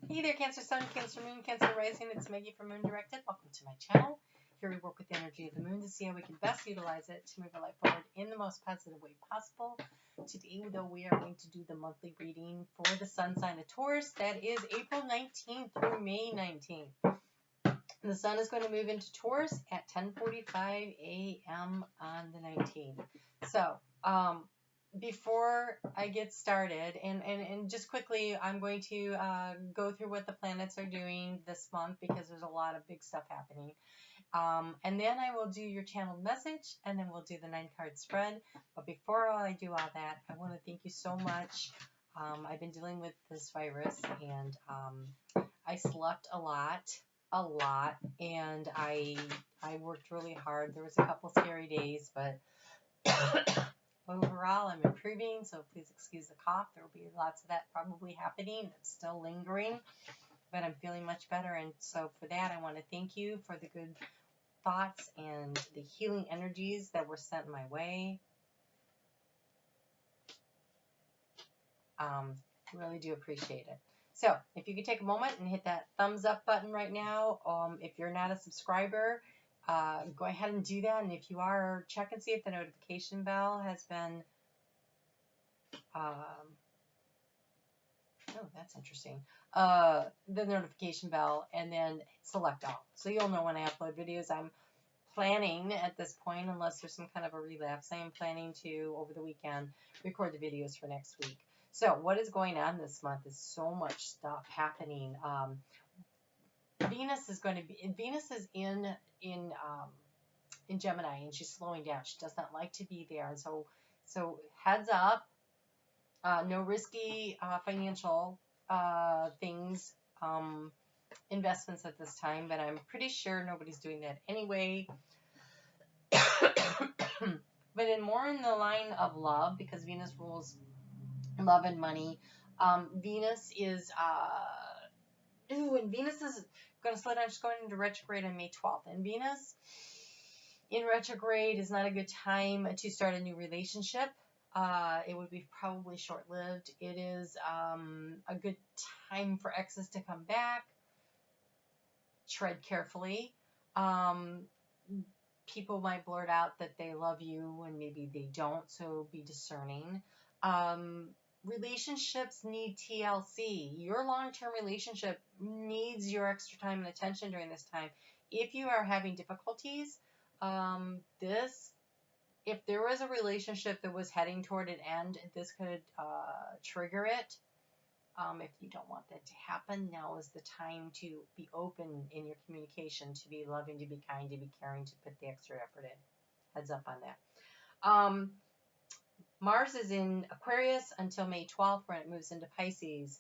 Hey there, Cancer Sun, Cancer Moon, Cancer Rising. It's Maggie from Moon Directed. Welcome to my channel. Here we work with the energy of the moon to see how we can best utilize it to move our life forward in the most positive way possible. Today, though, we are going to do the monthly reading for the sun sign of Taurus. That is April 19th through May 19th. The sun is going to move into Taurus at 10:45 a.m. on the 19th. So, before I get started, and just quickly, I'm going to go through what the planets are doing this month because there's a lot of big stuff happening. And then I will do your channeled message, and then we'll do the 9-card spread. But before I do all that, I want to thank you so much. I've been dealing with this virus, and I slept a lot, and I worked really hard. There was a couple scary days, but overall, I'm improving, so please excuse the cough. There will be lots of that probably happening. It's still lingering, but I'm feeling much better. And so for that, I want to thank you for the good thoughts and the healing energies that were sent my way. Really do appreciate it. So if you could take a moment and hit that thumbs up button right now. If you're not a subscriber, go ahead and do that. And if you are, check and see if the notification bell has been oh, that's interesting. The notification bell, and then select all. So you'll know when I upload videos. I'm planning at this point, unless there's some kind of a relapse, I am planning to, over the weekend, record the videos for next week. So what is going on this month is so much stuff happening. Venus is in Gemini, and she's slowing down. She does not like to be there, and so heads up. No risky financial things, investments at this time, but I'm pretty sure nobody's doing that anyway. But more in the line of love, because Venus rules love and money. Venus is and Venus is going to slow down. She's going into retrograde on May 12th, and Venus in retrograde is not a good time to start a new relationship. It would be probably short-lived. It is a good time for exes to come back. Tread carefully. People might blurt out that they love you and maybe they don't, so be discerning. Relationships need TLC. Your long-term relationship needs your extra time and attention during this time. If you are having difficulties, if there was a relationship that was heading toward an end, this could trigger it. If you don't want that to happen, now is the time to be open in your communication, to be loving, to be kind, to be caring, to put the extra effort in. Heads up on that. Mars is in Aquarius until May 12th, when it moves into Pisces.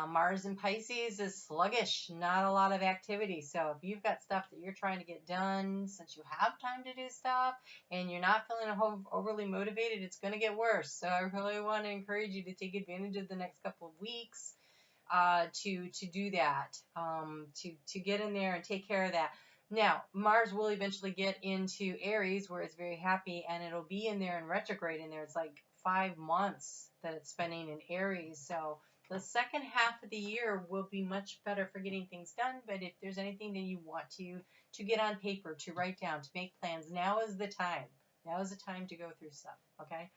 Mars in Pisces is sluggish, not a lot of activity. So if you've got stuff that you're trying to get done, since you have time to do stuff and you're not feeling overly motivated, it's going to get worse. So I really want to encourage you to take advantage of the next couple of weeks to do that, to get in there and take care of that. Now, Mars will eventually get into Aries, where it's very happy, and it'll be in there in retrograde in there. It's like 5 months that it's spending in Aries. So the second half of the year will be much better for getting things done. But if there's anything that you want to get on paper, to write down, to make plans, now is the time. Now is the time to go through stuff, okay?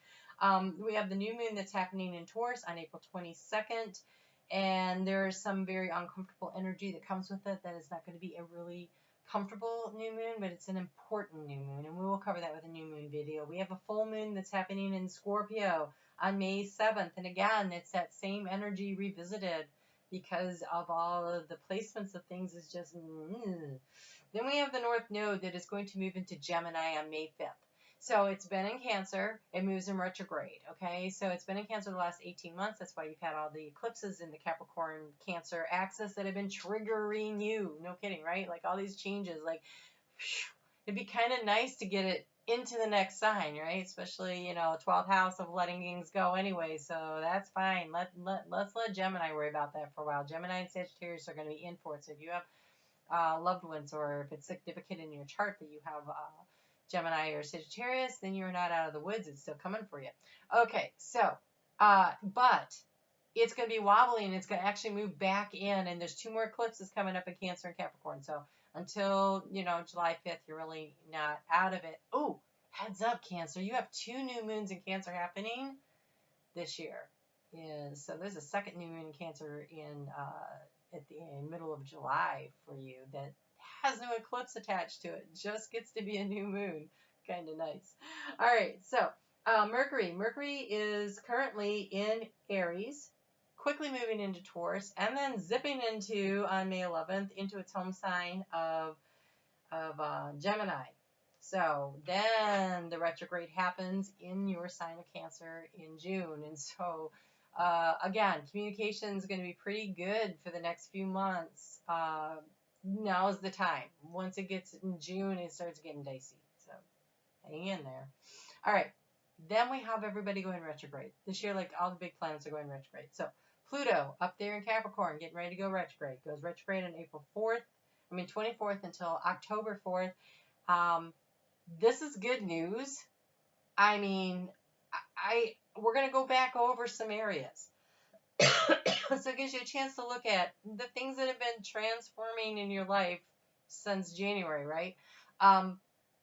We have the new moon that's happening in Taurus on April 22nd. And there's some very uncomfortable energy that comes with it. That is not going to be a really comfortable new moon, but it's an important new moon, and we will cover that with a new moon video. We have a full moon that's happening in Scorpio on May 7th, and again, it's that same energy revisited because of all of the placements of things is just Then we have the North Node that is going to move into Gemini on May 5th. So it's been in Cancer. It moves in retrograde, okay? So it's been in Cancer the last 18 months. That's why you've had all the eclipses in the Capricorn Cancer axis that have been triggering you. No kidding, right? Like all these changes. Like, it'd be kind of nice to get it into the next sign, right? Especially, 12th house of letting things go anyway. So that's fine. Let's let Gemini worry about that for a while. Gemini and Sagittarius are going to be in for it. So if you have loved ones, or if it's significant in your chart that you have Gemini or Sagittarius, then you're not out of the woods. It's still coming for you. Okay, so, but it's going to be wobbly and it's going to actually move back in. And there's 2 more eclipses coming up in Cancer and Capricorn. So until, July 5th, you're really not out of it. Oh, heads up, Cancer. You have 2 new moons in Cancer happening this year. So there's a second new moon in Cancer at the middle of July for you that has no eclipse attached to it. Just gets to be a new moon. Kind of nice. All right, so Mercury. Mercury is currently in Aries, quickly moving into Taurus, and then zipping into, on May 11th, into its home sign of Gemini. So then the retrograde happens in your sign of Cancer in June. And so, again, communication is going to be pretty good for the next few months. Now's the time. Once it gets in June, it starts getting dicey. So hang in there. All right. Then we have everybody going retrograde. This year, like, all the big planets are going retrograde. So Pluto up there in Capricorn, getting ready to go retrograde. Goes retrograde on April 24th until October 4th. This is good news. I mean, we're going to go back over some areas. So it gives you a chance to look at the things that have been transforming in your life since January, right?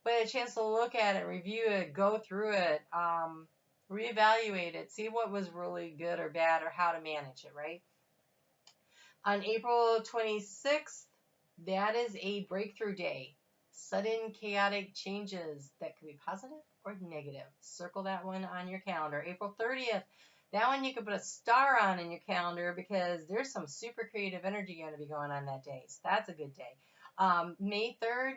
But a chance to look at it, review it, go through it, reevaluate it, see what was really good or bad or how to manage it, right? On April 26th, that is a breakthrough day. Sudden chaotic changes that could be positive or negative. Circle that one on your calendar. April 30th, that one you can put a star on in your calendar because there's some super creative energy going to be going on that day. So that's a good day. May 3rd,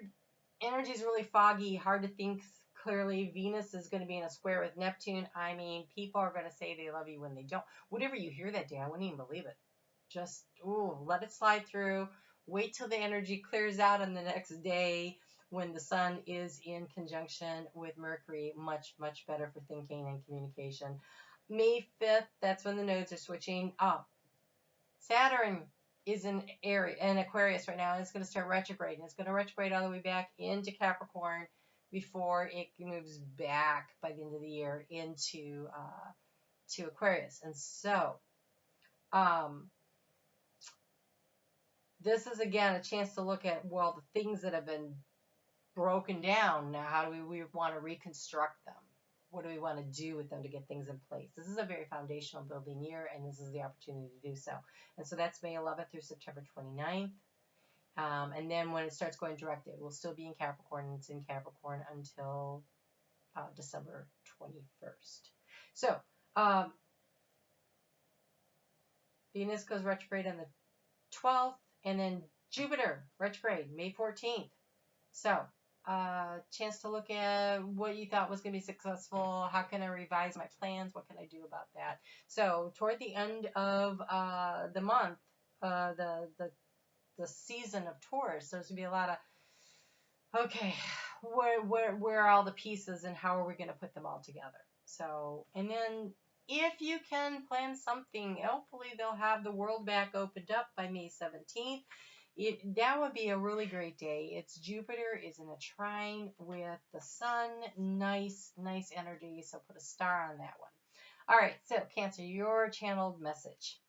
energy is really foggy, hard to think clearly. Venus is going to be in a square with Neptune. I mean, people are going to say they love you when they don't. Whatever you hear that day, I wouldn't even believe it. Just, let it slide through. Wait till the energy clears out on the next day when the sun is in conjunction with Mercury. Much, much better for thinking and communication. May 5th, that's when the nodes are switching up. Saturn is in Aquarius right now, and it's going to start retrograde. And it's going to retrograde all the way back into Capricorn before it moves back by the end of the year into to Aquarius. And so, this is, again, a chance to look at, well, the things that have been broken down. Now, how do we want to reconstruct them? What do we want to do with them to get things in place? This is a very foundational building year, and this is the opportunity to do so. And so that's May 11th through September 29th. And then when it starts going direct, it will still be in Capricorn, and it's in Capricorn until December 21st. So, Venus goes retrograde on the 12th, and then Jupiter retrograde May 14th. So, chance to look at what you thought was going to be successful. How can I revise my plans? What can I do about that? So, toward the end of the month, the season of Taurus, there's going to be a lot of, okay, where are all the pieces and how are we going to put them all together? So, and then if you can plan something, hopefully they'll have the world back opened up by May 17th. That would be a really great day. It's Jupiter is in a trine with the sun. Nice energy. So put a star on that one. All right. So Cancer, your channeled message.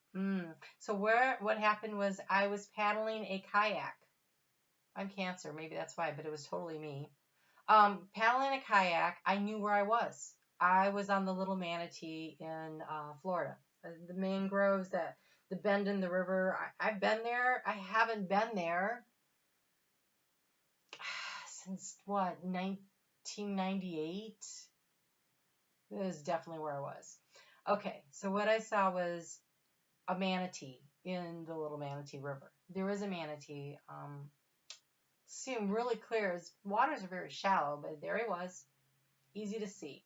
So what happened was I was paddling a kayak. I'm Cancer. Maybe that's why, but it was totally me. Paddling a kayak. I knew where I was. I was on the Little Manatee in Florida. The mangroves, the bend in the river. I've been there. I haven't been there since, 1998? It was definitely where I was. Okay, so what I saw was a manatee in the Little Manatee River. There is a manatee. Seemed really clear. His waters are very shallow, but there he was. Easy to see.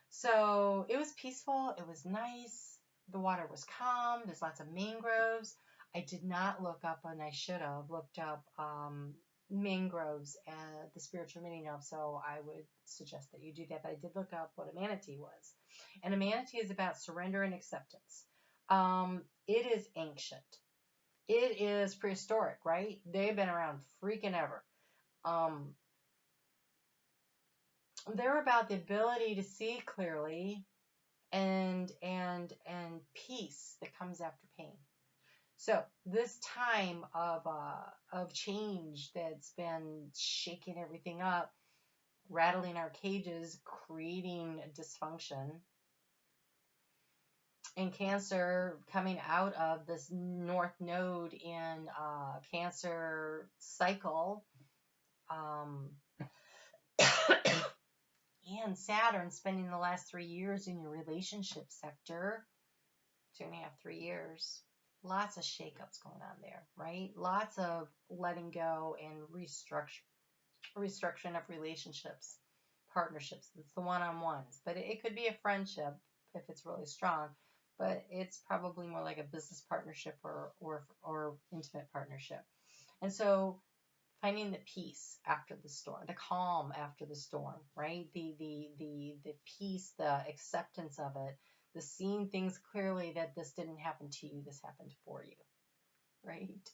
So it was peaceful. It was nice. The water was calm. There's lots of mangroves. I did not look up, and I should have looked up mangroves and the spiritual meaning of, so I would suggest that you do that. But I did look up what a manatee was. And a manatee is about surrender and acceptance. It is ancient. It is prehistoric, right? They've been around freaking ever. They're about the ability to see clearly and peace that comes after pain. So this time of change that's been shaking everything up, rattling our cages, creating dysfunction, and Cancer coming out of this North Node in Cancer cycle, um, and Saturn spending the last 3 years in your relationship sector, 2.5, 3 years. Lots of shakeups going on there, right? Lots of letting go and restructuring of relationships, partnerships. It's the one-on-ones, but it could be a friendship if it's really strong, but it's probably more like a business partnership or intimate partnership. And so finding the peace after the storm, the calm after the storm, right? The peace, the acceptance of it, the seeing things clearly that this didn't happen to you, this happened for you, right?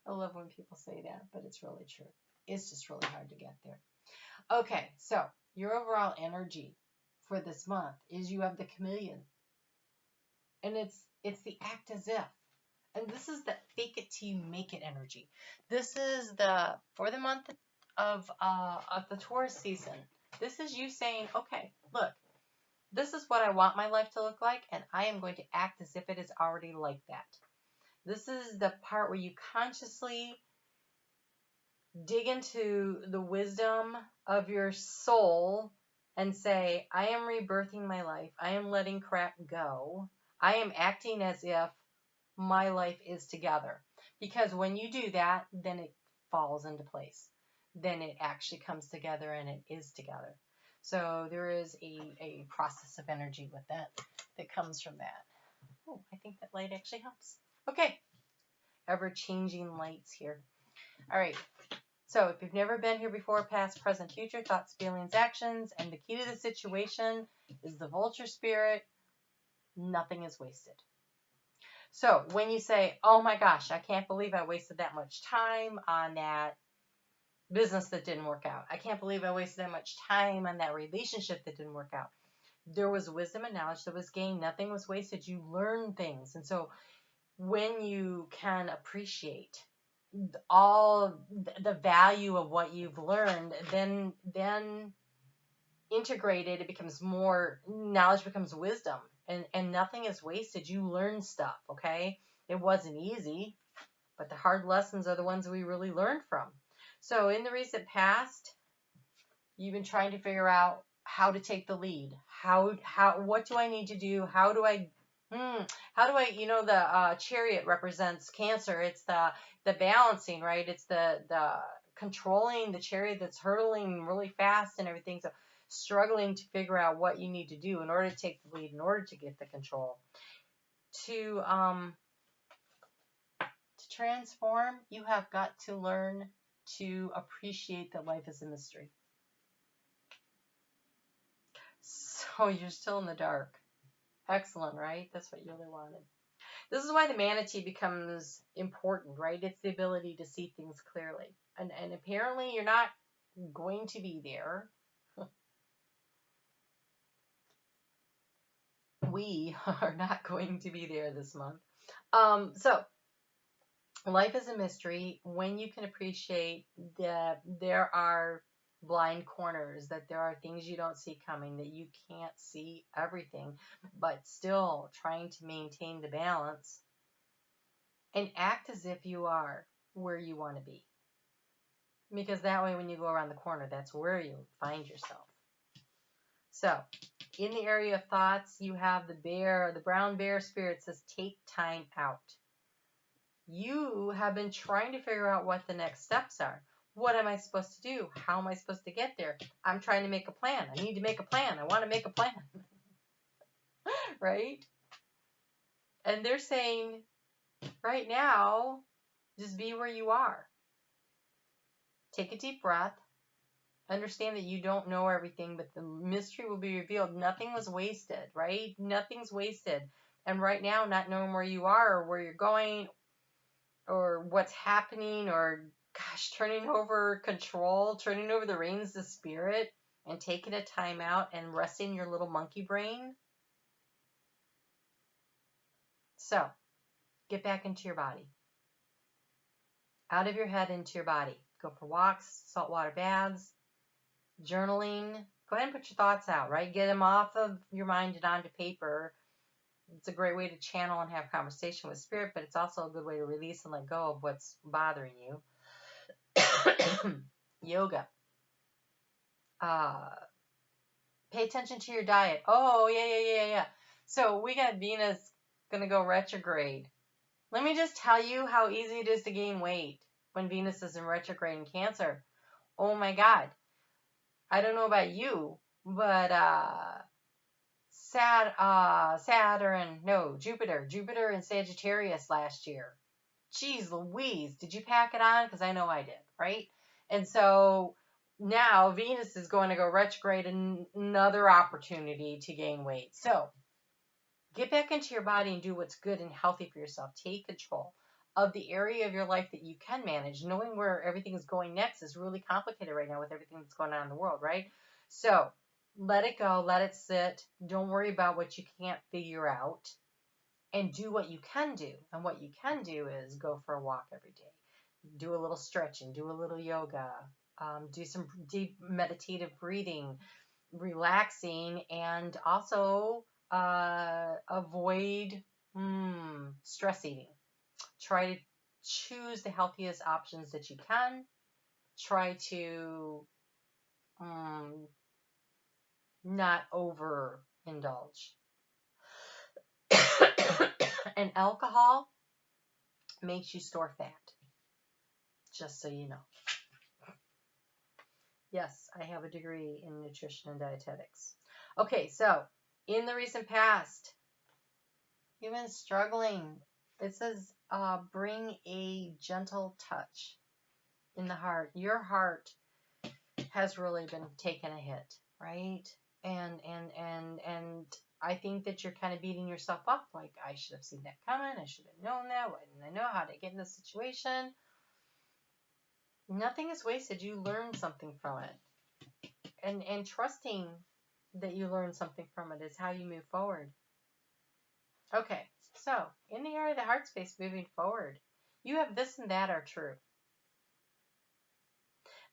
I love when people say that, but it's really true. It's just really hard to get there. Okay, so your overall energy for this month is you have the chameleon, and it's the act as if. And this is the fake it till you make it energy. This is the for the month of the Taurus season. This is you saying, okay, look, this is what I want my life to look like, and I am going to act as if it is already like that. This is the part where you consciously dig into the wisdom of your soul and say, I am rebirthing my life. I am letting crap go. I am acting as if my life is together. Because when you do that, then it falls into place. Then it actually comes together and it is together. So there is a process of energy with that comes from that. Oh, I think that light actually helps. Okay. Ever-changing lights here. All right. So if you've never been here before, past, present, future, thoughts, feelings, actions, and the key to the situation is the vulture spirit. Nothing is wasted. So when you say, oh my gosh, I can't believe I wasted that much time on that business that didn't work out. I can't believe I wasted that much time on that relationship that didn't work out. There was wisdom and knowledge that was gained. Nothing was wasted. You learn things. And so when you can appreciate all the value of what you've learned, then integrated, it becomes more knowledge, becomes wisdom, and nothing is wasted. You learn stuff. Okay, it wasn't easy, but the hard lessons are the ones we really learned from. So in the recent past, you've been trying to figure out how to take the lead. What do I need to do? How do I, the chariot represents Cancer. It's the balancing, right? It's the controlling the chariot that's hurtling really fast and everything. So struggling to figure out what you need to do in order to take the lead, in order to get the control. To transform, you have got to learn to appreciate that life is a mystery. So you're still in the dark. Excellent, right? That's what you really wanted. This is why the manatee becomes important, right? It's the ability to see things clearly. And apparently you're not going to be there. We are not going to be there this month. So life is a mystery when you can appreciate that there are blind corners, that there are things you don't see coming, that you can't see everything, but still trying to maintain the balance and act as if you are where you want to be. Because that way when you go around the corner, that's where you find yourself. So in the area of thoughts, you have the brown bear spirit says, take time out. You have been trying to figure out what the next steps are. What am I supposed to do? How am I supposed to get there? I'm trying to make a plan. I need to make a plan. I want to make a plan. Right? And they're saying, right now, just be where you are. Take a deep breath. Understand that you don't know everything, but the mystery will be revealed. Nothing was wasted, right? Nothing's wasted. And right now, not knowing where you are or where you're going or what's happening or, gosh, turning over control, turning over the reins to spirit and taking a time out and resting your little monkey brain So get back into your body. Out of your head into your body. Go for walks, saltwater baths, journaling. Go ahead and put your thoughts out, right? Get them off of your mind and onto paper. It's a great way to channel and have conversation with spirit, but it's also a good way to release and let go of what's bothering you. Yoga. Pay attention to your diet. Oh, yeah. So we got Venus going to go retrograde. Let me just tell you how easy it is to gain weight when Venus is in retrograde in Cancer. Oh my God. I don't know about you, but Jupiter in Sagittarius last year. Jeez Louise, did you pack it on? Because I know I did, right? And so now Venus is going to go retrograde, another opportunity to gain weight. So get back into your body and do what's good and healthy for yourself. Take control of the area of your life that you can manage. Knowing where everything is going next is really complicated right now with everything that's going on in the world, right? So let it go, let it sit. Don't worry about what you can't figure out, and do what you can do. And what you can do is go for a walk every day. Do a little stretching, do a little yoga, do some deep meditative breathing, relaxing, and also avoid stress eating. Try to choose the healthiest options that you can. Try to not overindulge. And alcohol makes you store fat, just so you know. Yes, I have a degree in nutrition and dietetics. Okay, so in the recent past, you've been struggling. It says bring a gentle touch in the heart. Your heart has really been taking a hit, right? And I think that you're kind of beating yourself up, like, I should have seen that coming. I should have known that. Why didn't I know how to get in this situation? Nothing is wasted. You learn something from it. And trusting that you learn something from it is how you move forward. Okay, so in the area of the heart space moving forward, you have this and that are true.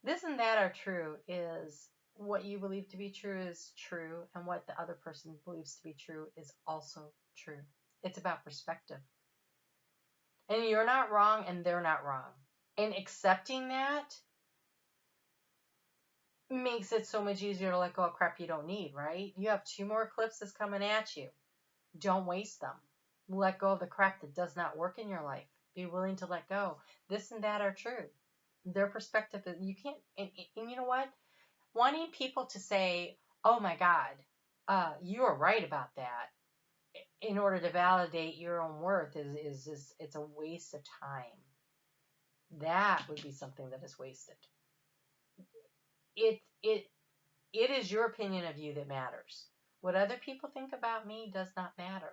This and that are true is what you believe to be true is true, and what the other person believes to be true is also true. It's about perspective. And you're not wrong and they're not wrong. And accepting that makes it so much easier to let go of crap you don't need, right? You have 2 more eclipses coming at you. Don't waste them. Let go of the crap that does not work in your life. Be willing to let go. This and that are true. Their perspective is, you can't, and you know what? Wanting people to say, oh my God, you are right about that, in order to validate your own worth is it's a waste of time. That would be something that is wasted. It is your opinion of you that matters. What other people think about me does not matter.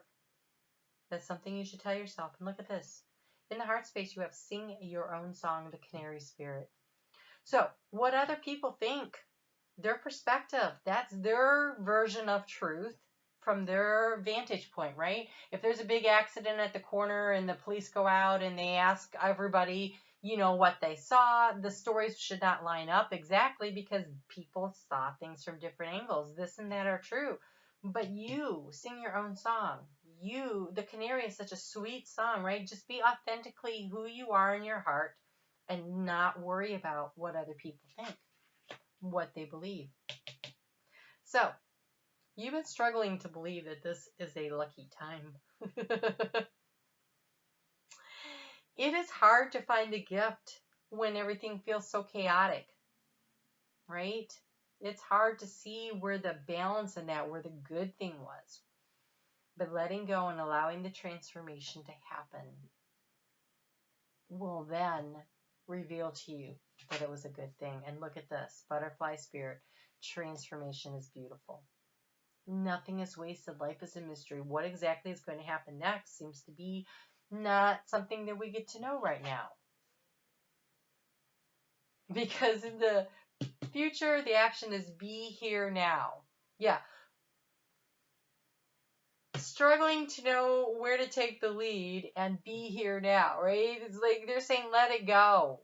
That's something you should tell yourself. And look at this. In the heart space, you have sing your own song, the canary spirit. So what other people think, their perspective, that's their version of truth from their vantage point, right? If there's a big accident at the corner and the police go out and they ask everybody, what they saw, the stories should not line up exactly because people saw things from different angles. This and that are true. But you sing your own song. The canary is such a sweet song, right? Just be authentically who you are in your heart and not worry about what other people think, what they believe. So, you've been struggling to believe that this is a lucky time. It is hard to find a gift when everything feels so chaotic, right? It's hard to see where the balance in that, where the good thing was. But letting go and allowing the transformation to happen will then reveal to you that it was a good thing. And look at this, butterfly spirit, transformation is beautiful. Nothing is wasted. Life is a mystery. What exactly is going to happen next seems to be not something that we get to know right now. Because in the future, the action is be here now. Yeah. struggling to know where to take the lead and be here now, right? It's like they're saying, let it go.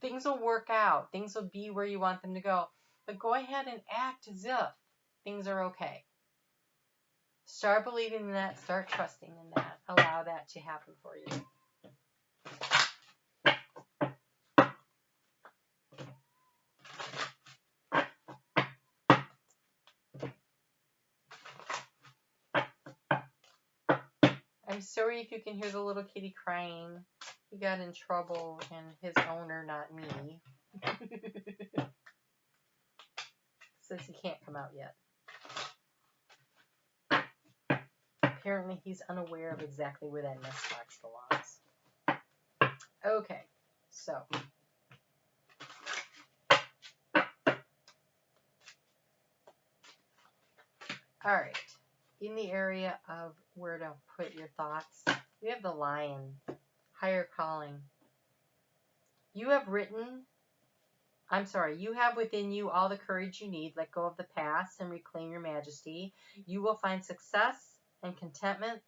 Things will work out. Things will be where you want them to go. But go ahead and act as if things are okay. Start believing in that. Start trusting in that. Allow that to happen for you. I'm sorry if you can hear the little kitty crying. He got in trouble and his owner, not me, says he can't come out yet. Apparently he's unaware of exactly where that nest box belongs. Okay, so all right, in the area of where to put your thoughts, we have the Lion, higher calling. You have within you all the courage you need. Let go of the past and reclaim your majesty. You will find success and contentment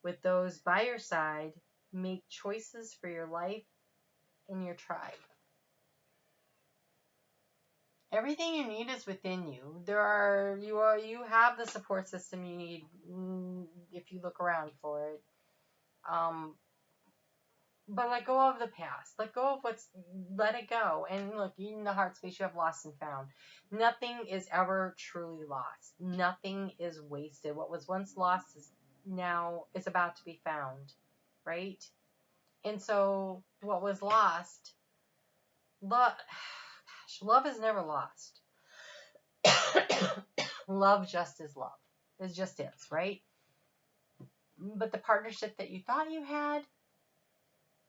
with those by your side. Make choices for your life and your tribe. Everything you need is within you. You have the support system you need if you look around for it. But let go of the past. Let it go. And look, in the heart space, you have lost and found. Nothing is ever truly lost. Nothing is wasted. What was once lost is about to be found, right? And so what was lost, love is never lost. Love just is love. It just is, right? But the partnership that you thought you had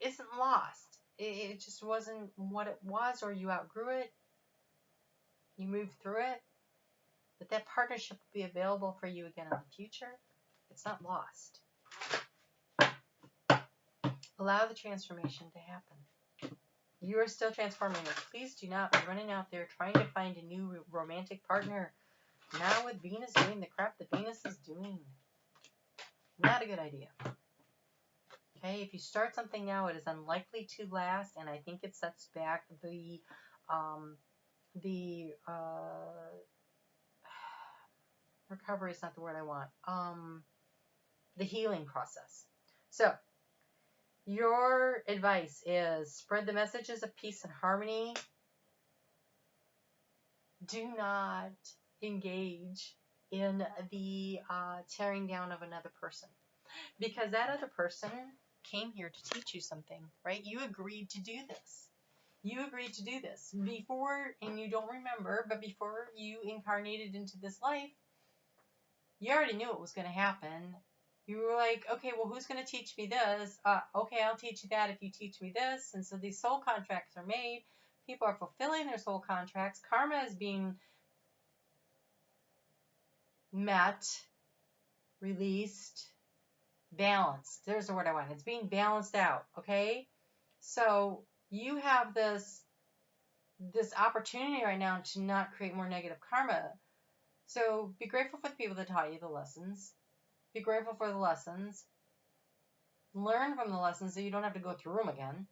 isn't lost. It just wasn't what it was, or you outgrew it. You moved through it. But that partnership will be available for you again in the future. It's not lost. Allow the transformation to happen. You are still transforming it. Please do not be running out there trying to find a new romantic partner. Now with Venus doing the crap that Venus is doing. Not a good idea. Okay, if you start something now, it is unlikely to last, and I think it sets back the recovery is not the word I want. The healing process. So, your advice is spread the messages of peace and harmony. Do not engage in the tearing down of another person, because that other person came here to teach you something, right? You agreed to do this. You agreed to do this before, and you don't remember, but before you incarnated into this life, you already knew it was going to happen. You were like, okay, well, who's going to teach me this? Okay, I'll teach you that if you teach me this. And so these soul contracts are made. People are fulfilling their soul contracts. Karma is being met, released, balanced. There's the word I want. It's being balanced out, okay? So you have this opportunity right now to not create more negative karma. So be grateful for the people that taught you the lessons. Be grateful for the lessons. Learn from the lessons so you don't have to go through them again.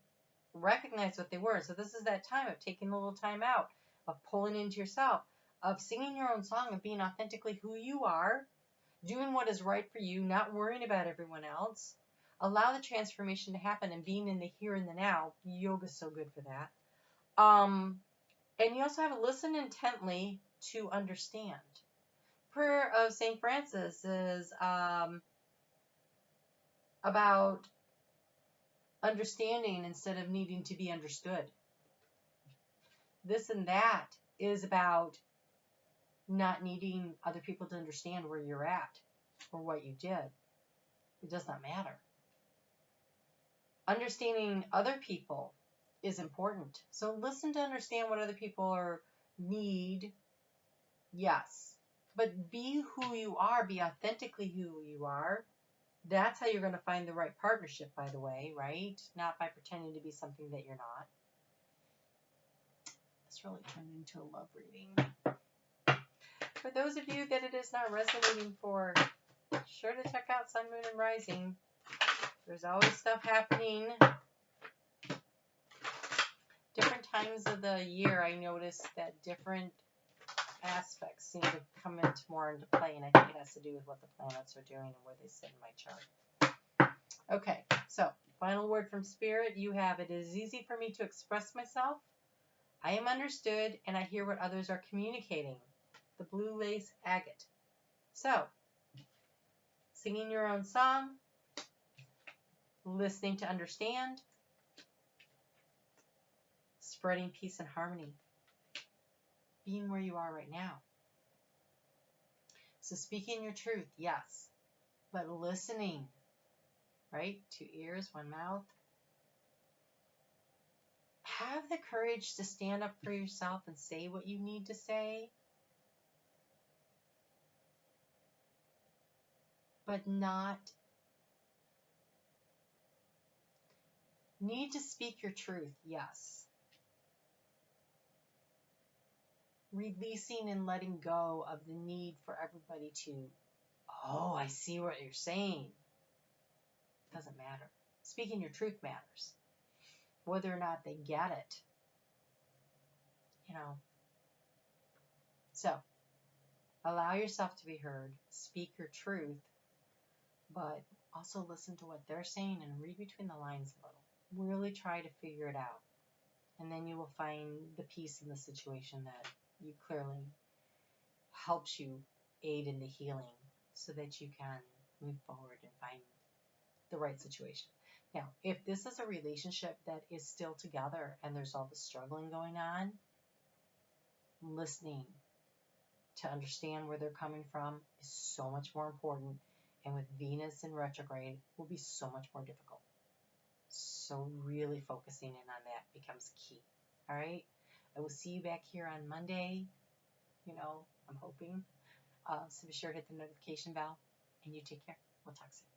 Recognize what they were. So this is that time of taking a little time out, of pulling into yourself, of singing your own song, of being authentically who you are, doing what is right for you, not worrying about everyone else. Allow the transformation to happen and being in the here and the now. Yoga's so good for that. And you also have to listen intently to understand. Prayer of St. Francis is about understanding instead of needing to be understood. This and that is about not needing other people to understand where you're at or what you did. It does not matter. Understanding other people is important. So listen to understand what other people need. Yes. But be who you are. Be authentically who you are. That's how you're going to find the right partnership, by the way, right? Not by pretending to be something that you're not. This really turned into a love reading. For those of you that it is not resonating for, sure to check out Sun, Moon, and Rising. There's always stuff happening. Different times of the year, I notice that different aspects seem to come more into play, and I think it has to do with what the planets are doing and where they sit in my chart. Okay, so final word from Spirit. You have, it is easy for me to express myself. I am understood, and I hear what others are communicating. The blue lace agate. So, singing your own song, listening to understand, spreading peace and harmony, being where you are right now. So speaking your truth, yes, but listening, right? 2 ears, 1 mouth. Have the courage to stand up for yourself and say what you need to say, but not need to speak your truth, yes. Releasing and letting go of the need for everybody to, oh, I see what you're saying. Doesn't matter. Speaking your truth matters. Whether or not they get it. So, allow yourself to be heard. Speak your truth. But also listen to what they're saying and read between the lines a little. Really try to figure it out. And then you will find the peace in the situation that you clearly helps you aid in the healing so that you can move forward and find the right situation. Now, if this is a relationship that is still together and there's all the struggling going on, listening to understand where they're coming from is so much more important. And with Venus in retrograde, will be so much more difficult. So really focusing in on that becomes key. All right? I will see you back here on Monday. I'm hoping. So be sure to hit the notification bell. And you take care. We'll talk soon.